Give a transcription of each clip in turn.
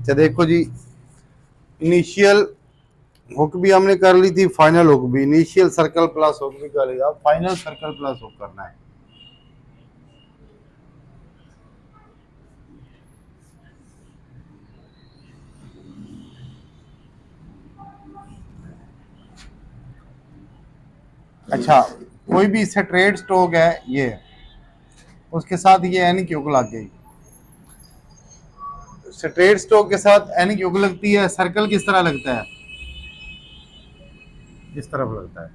अच्छा देखो जी, initial hook भी हमने कर ली थी, फाइनल हुक भी, इनिशियल सर्कल प्लस हुक भी कर लिया, फाइनल सर्कल प्लस हुक करना है। अच्छा, कोई भी स्ट्रेट स्ट्रोक है ये, उसके साथ ये एन की हुक लग गई। स्ट्रेट स्ट्रोक के साथ एन की हुक लगती है, सर्कल किस तरह लगता है, इस तरफ लगता है।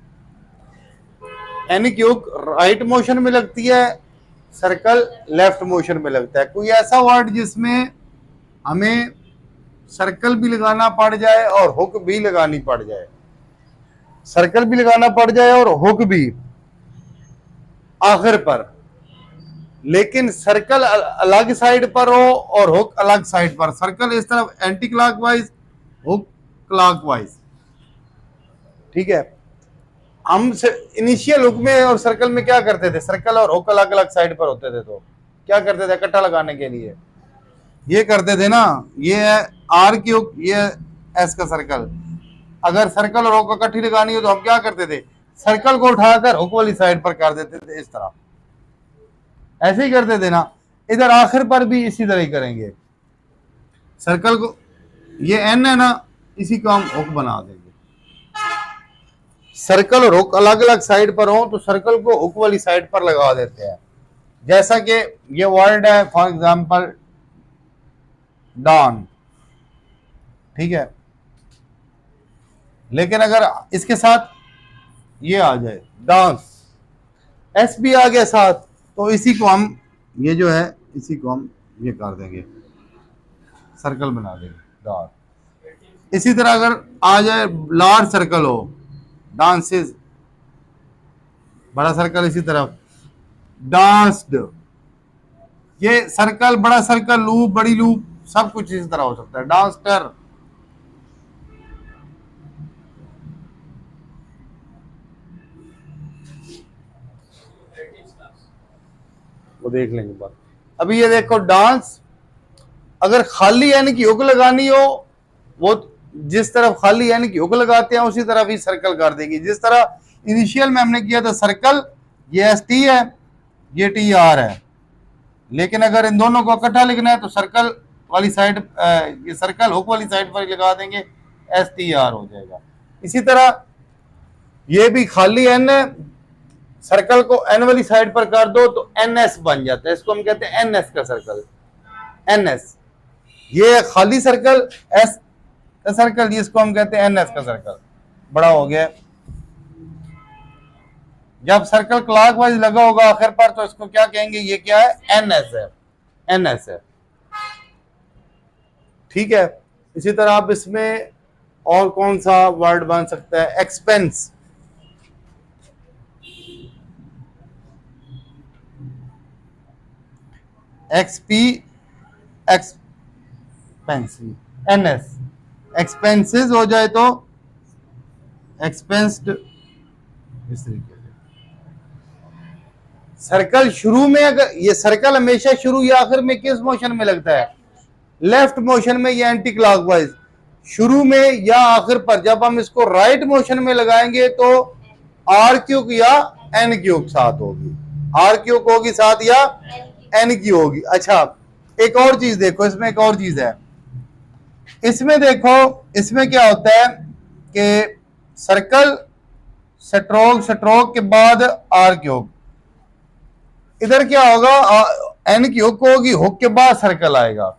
एन की हुक राइट मोशन में लगती है, सर्कल लेफ्ट मोशन में लगता है। कोई ऐसा वर्ड जिसमें हमें सर्कल भी लगाना पड़ जाए और हुक भी लगानी पड़ जाए, सर्कल भी लगाना पड़ जाए और हुक भी आखिर पर, लेकिन सर्कल अलग साइड पर हो और हुक अलग साइड पर, सर्कल इस तरफ एंटी क्लॉकवाइज, हुक क्लॉकवाइज। ठीक है, हम इनिशियल हुक में और सर्कल में क्या करते थे, सर्कल और हुक अलग अलग साइड पर होते थे, तो क्या करते थे इकट्ठा लगाने के लिए, ये करते थे ना, ये है आर की हुक, ये एस का सर्कल। अगर सर्कल और हुक इकट्ठी लगानी हो तो हम क्या करते थे, सर्कल को उठाकर हुक वाली साइड पर कर देते थे, इस तरह ऐसे ही करते थे ना। इधर आखिर पर भी इसी तरह ही करेंगे, सर्कल को, ये एन है ना, इसी को हम हुक बना देंगे। सर्कल और हुक अलग अलग साइड पर हो तो सर्कल को हुक वाली साइड पर लगा देते हैं। जैसा कि ये वर्ड है फॉर एग्जांपल डॉन, ठीक है, लेकिन अगर इसके साथ ये आ जाए डांस, एस भी आ गया साथ, तो इसी को हम, ये जो है इसी को हम ये कर देंगे, सर्कल बना देंगे डांस। इसी तरह अगर आ जाए लार्ज सर्कल हो, डांसेस, बड़ा सर्कल इसी तरफ डांस्ड, ये सर्कल, बड़ा सर्कल, लूप, बड़ी लूप, सब कुछ इसी तरह हो सकता है। डांस्टर, वो देख लेंगे बात। अभी ये देखो डांस, अगर खाली एन की हुक लगानी हो, वो जिस तरफ खाली एन की हुक लगाते हैं उसी तरफ ही सर्कल कर देगी। जिस तरह इनिशियल में हमने किया था सर्कल, ये एस टी है, ये टी आर है, लेकिन अगर इन दोनों को इकट्ठा लिखना है तो सर्कल वाली साइड, ये सर्कल हुक वाली साइड पर लगा देंगे, एस टी आर हो जाएगा। इसी तरह ये भी खाली एन है, सर्कल को एन वाली साइड पर कर दो तो एन एस बन जाता है, इसको हम कहते हैं एन एस का सर्कल, एन एस। ये खाली सर्कल, एस का सर्कल, जिसको हम कहते हैं एन एस का सर्कल, बड़ा हो गया। जब सर्कल क्लॉकवाइज लगा होगा आखिर पर तो इसको क्या कहेंगे, ये क्या है, एन एस है, एन एस है। ठीक है, इसी तरह आप इसमें और कौन सा वर्ड बन सकता है, एक्सपेंस, एक्सपी, एक्सपेंसिव, एन एस, एक्सपेंसेस हो जाए तो एक्सपेंस्ड, इस तरीके से। सर्कल शुरू में, अगर ये सर्कल हमेशा शुरू या आखिर में किस मोशन में लगता है, लेफ्ट मोशन में या एंटी क्लॉकवाइज, शुरू में या आखिर पर। जब हम इसको राइट मोशन में लगाएंगे तो आर क्यूक या एन क्यूक साथ होगी, आर क्यूक होगी साथ या एन की होगी। अच्छा, एक और चीज देखो, इसमें एक और चीज है, इसमें देखो, इसमें क्या होता है कि सर्कल, स्ट्रोक, स्ट्रोक के बाद आर क्यूक, इधर क्या होगा, एन की हुक होगी, हुक के बाद सर्कल आएगा।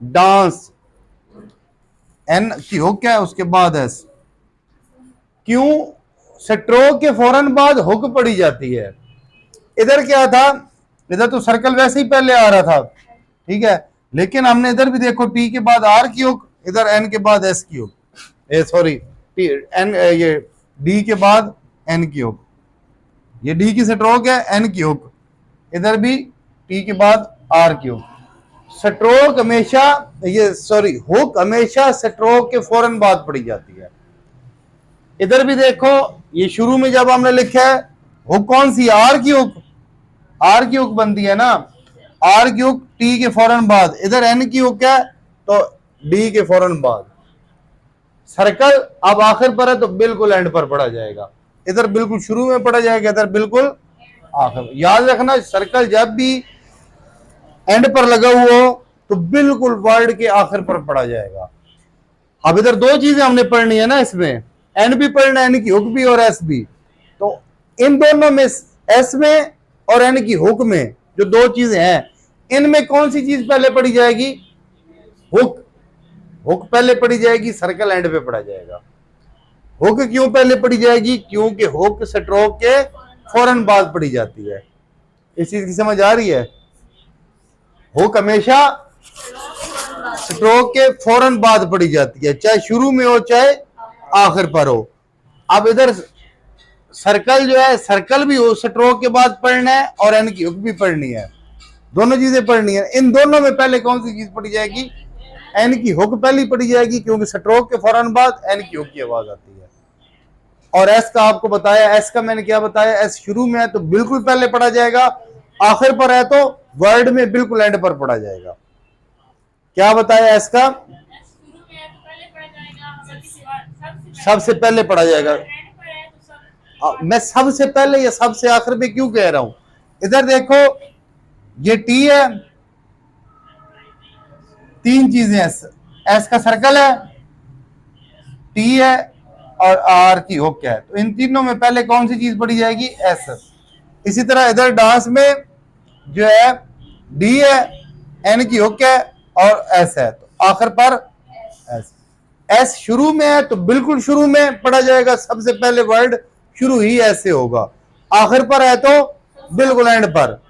डांस, एन की हुक है, उसके बाद एस, क्यों, स्ट्रोक के फौरन बाद हुक पड़ी जाती है। इधर क्या था, इधर तो सर्कल वैसे ही पहले आ रहा था, ठीक है, लेकिन हमने इधर भी देखो टी के बाद आर की हुक, इधर एन के बाद एस की हुक, सॉरी एन, ये डी के बाद एन की हुक, ये डी की स्ट्रोक है, एन की हुक, इधर भी टी के बाद आर की हुक। स्ट्रोक हमेशा, ये सॉरी हुक हमेशा स्ट्रोक के फौरन बाद पड़ी जाती है। इधर भी देखो, ये शुरू में जब हमने लिखा है हुक कौन सी, आर की हुक, आर की हुक बनती है ना, आर की हुक टी के फौरन बाद, इधर एन की हुक है, तो डी के फौरन बाद सर्कल अब आखिर पर है तो बिल्कुल एंड पर पड़ा जाएगा, इधर बिल्कुल शुरू में पड़ा जाएगा, इधर बिल्कुल आखिर। याद रखना सर्कल जब भी एंड पर लगा हुआ हो तो बिल्कुल वर्ड के आखिर पर पड़ा जाएगा। अब इधर दो चीजें हमने पढ़नी है ना, इसमें एन भी पढ़ना है, एन की हुक भी और एस भी। तो इन दोनों में एस में और एन की हुक में जो दो चीजें हैं, इनमें कौन सी चीज पहले पढ़ी जाएगी? हुक। हुक पहले पढ़ी जाएगी, सर्कल एंड पे पढ़ा जाएगा। हुक क्यों पहले पढ़ी जाएगी? क्योंकि हुक स्ट्रोक के फौरन बाद पढ़ी जाती है। इस चीज की समझ आ रही है? हुक हमेशा स्ट्रोक के फौरन बाद पढ़ी जाती है, चाहे शुरू में हो चाहे आखिर पर हो। अब इधर सर्कल जो है, सर्कल भी हो स्ट्रोक के बाद पढ़ना है और एन की हुक भी पढ़नी है, दोनों चीजें पढ़नी है। इन दोनों में पहले कौन सी चीज पढ़ी जाएगी? एन की हुक पहली पढ़ी जाएगी, क्योंकि स्ट्रोक के फौरन बाद एन की हुक की आवाज आती है। और एस का आपको बताया, एस का मैंने क्या बताया? एस शुरू में है तो बिल्कुल पहले पढ़ा जाएगा, आखिर पर है तो वर्ड में बिल्कुल एंड पर पढ़ा जाएगा। क्या बताया एस का? सबसे पहले पढ़ा जाएगा। मैं सबसे पहले या सबसे आखिर में क्यों कह रहा हूं? इधर देखो, ये टी है, तीन चीजें, एस का सर्कल है, टी है और आर की हुक है। तो इन तीनों में पहले कौन सी चीज पढ़ी जाएगी? एस। इसी तरह इधर डांस में जो है डी है, एन की हुक है और एस है, तो आखिर पर एस। एस शुरू में है तो बिल्कुल शुरू में पढ़ा जाएगा, सबसे पहले वर्ड शुरू ही ऐसे होगा। आखिर पर है तो बिल्कुल एंड पर।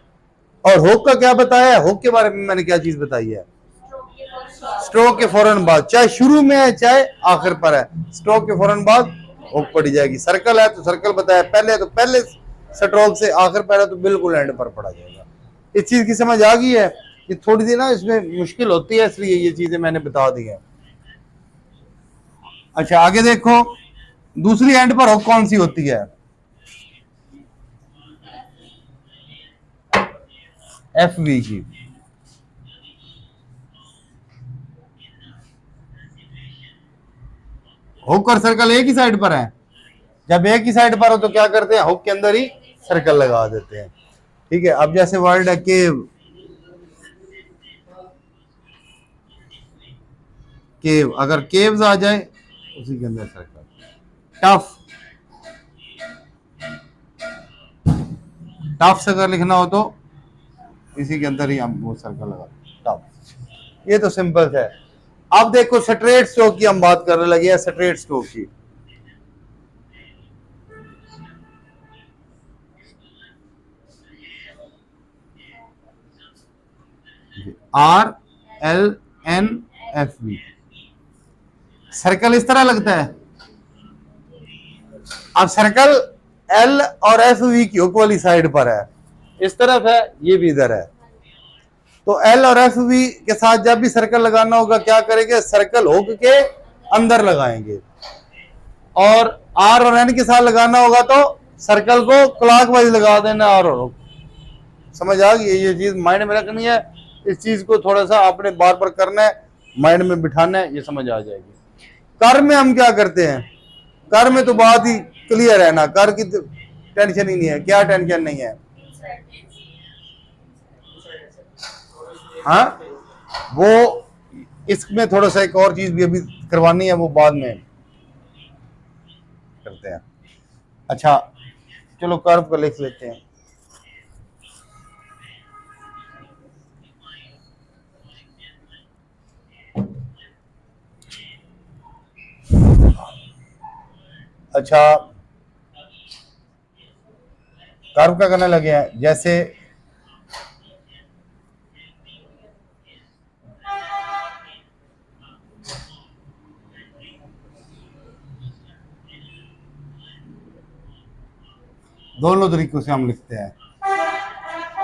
और हुक का क्या बताया? हुक के बारे में मैंने क्या चीज बताई है? स्ट्रोक के फौरन बाद, चाहे शुरू में है चाहे आखिर पर है, स्ट्रोक के फौरन बाद हुक पड़ी जाएगी। सर्कल है तो सर्कल बताया पहले, तो पहले स्ट्रोक से आखिर पर है तो बिल्कुल एंड पर पड़ा जाएगा। इस चीज की समझ आ गई है? ये थोड़ी सी ना इसमें मुश्किल होती है, इसलिए ये चीजें मैंने बता दी है। अच्छा आगे देखो, दूसरी एंड पर हुक कौन सी होती है? एफ वी की। हुक और सर्कल एक ही साइड पर है। जब एक ही साइड पर हो तो क्या करते हैं? हुक के अंदर ही सर्कल लगा देते हैं। ठीक है, अब जैसे वर्ड है केव, केव, अगर केव्स आ जाए उसी के अंदर सर्कल। टफ, टफ से अगर लिखना हो तो इसी के अंदर ही हम वो सर्कल लगा टफ। ये तो सिंपल है। अब देखो स्ट्रेट स्ट्रोक की हम बात करने लगे हैं, स्ट्रेट स्ट्रोक की। R L N F V, circle इस तरह लगता है। अब सर्कल एल और एफ वी की हुक वाली साइड पर है, इस तरफ है, ये भी इधर है। तो एल और एफ वी के साथ जब भी सर्कल लगाना होगा क्या करेंगे? सर्कल हुक के अंदर लगाएंगे। और आर और एन के साथ लगाना होगा तो सर्कल को क्लॉकवाइज लगा देना। और समझ आ गई? ये चीज माइंड में रखनी है, इस चीज को थोड़ा सा आपने बार बार करना है, माइंड में बिठाना है, ये समझ आ जाएगी। कर में हम क्या करते हैं? कर में तो बात ही क्लियर है ना, कर की तो टेंशन ही नहीं है। क्या टेंशन नहीं है? हाँ, वो इसमें थोड़ा सा एक और चीज भी अभी करवानी है, वो बाद में करते हैं। अच्छा चलो कर्व को लिख लेते हैं। अच्छा कर्व का करने लगे हैं, जैसे दोनों तरीकों से हम लिखते हैं।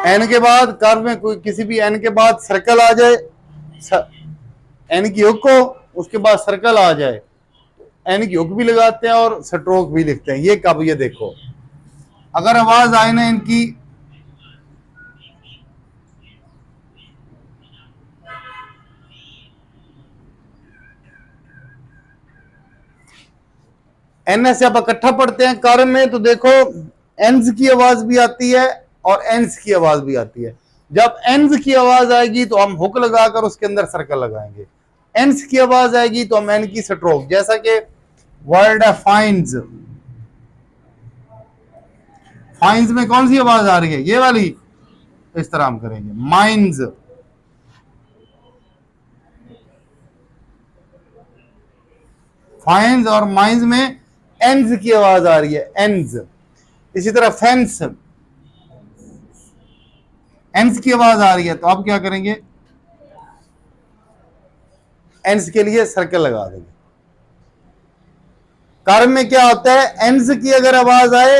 एन के बाद कर्व में कोई किसी भी एन के बाद सर्कल आ जाए, एन की हुक को, उसके बाद सर्कल आ जाए, एन की हुक भी लगाते हैं और स्ट्रोक भी लिखते हैं। ये कब? ये देखो, अगर आवाज आए ना इनकी, एन से आप इकट्ठा पढ़ते हैं कार्य में तो देखो एन्स की आवाज भी आती है और एन्स की आवाज भी आती है। जब एन्स की आवाज आएगी तो हम हुक लगाकर उसके अंदर सर्कल लगाएंगे, एन्स की आवाज आएगी तो हम एन की स्ट्रोक, जैसा कि वर्ड है फाइंस, फाइंस में कौन सी आवाज आ रही है, ये वाली, इस तरह हम करेंगे माइंस, फाइंस और माइंस में एन्स की आवाज आ रही है, एन्स। इसी तरह फेंस, एन्स की आवाज आ रही है तो आप क्या करेंगे, एन्स के लिए सर्कल लगा देंगे। कार्य में क्या होता है, एन्स की अगर आवाज आए,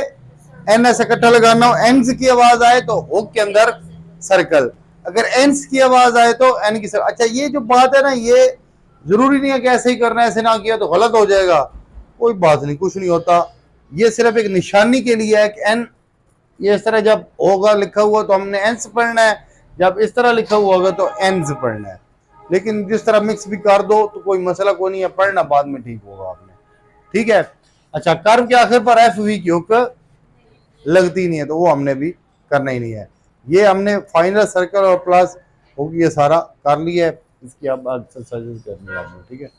एन ऐसे इकट्ठा लगाना हो, एन्स की आवाज आए तो हुक के अंदर सर्कल, अगर एन्स की आवाज आए तो एन की सर्कल। अच्छा ये जो बात है ना, ये जरूरी नहीं है कि ऐसे ही करना है, ऐसे ना किया तो गलत हो जाएगा, कोई बात नहीं, कुछ नहीं होता, ये सिर्फ एक निशानी के लिए है कि एन ये इस तरह जब होगा लिखा हुआ तो हमने एन्स पढ़ना है, जब इस तरह लिखा हुआ होगा तो एन्स पढ़ना है। लेकिन जिस तरह मिक्स भी कर दो तो कोई मसला कोई नहीं है, पढ़ना बाद में ठीक होगा आपने, ठीक है। अच्छा कर्व के आखिर पर एफ वी की हुक लगती नहीं है तो वो हमने भी करना ही नहीं है। ये हमने फाइनल सर्कल और प्लस हुक ये सारा कर लिया है, इसकी अब एक्सरसाइज करनी है आपने, ठीक है।